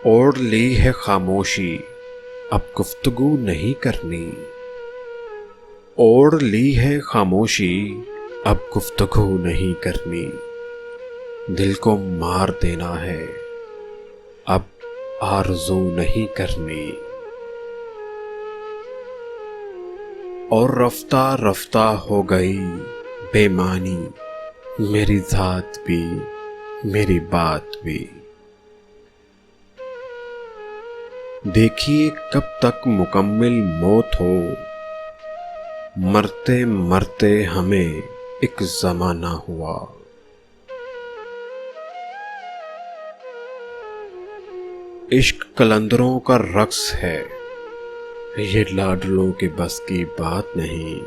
ओढ़ ली है खामोशी, अब गुफ्तगू नहीं करनी। ओढ़ ली है खामोशी, अब गुफ्तगू नहीं करनी। दिल को मार देना है, अब आरज़ू नहीं करनी। और रफ्ता रफ्ता हो गई बेमानी, मेरी ज़ात भी मेरी बात भी। देखिए कब तक मुकम्मिल मौत हो, मरते मरते हमें एक ज़माना हुआ। इश्क कलंदरों का रक्स है, ये लाडलों के बस की बात नहीं।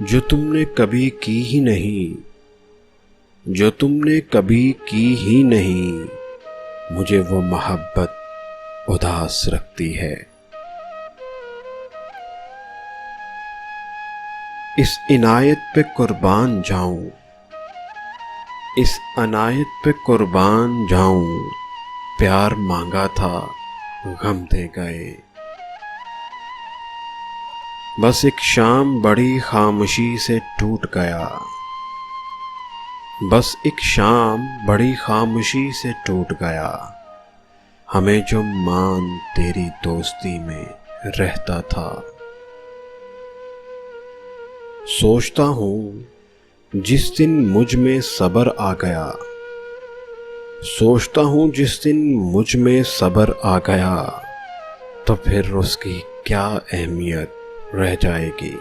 जो तुमने कभी की ही नहीं, जो तुमने कभी की ही नहीं, मुझे वो मोहब्बत उदास रखती है। इस इनायत पे कुर्बान जाऊं, इस अनायत पे कुर्बान जाऊं। प्यार मांगा था गम दे गए। बस एक शाम बड़ी खामोशी से टूट गया, बस एक शाम बड़ी खामोशी से टूट गया। हमें जो मान तेरी दोस्ती में रहता था। सोचता हूँ जिस दिन मुझ में सब्र आ गया, सोचता हूँ जिस दिन मुझ में सब्र आ गया, तो फिर उसकी क्या अहमियत रह जाएगी।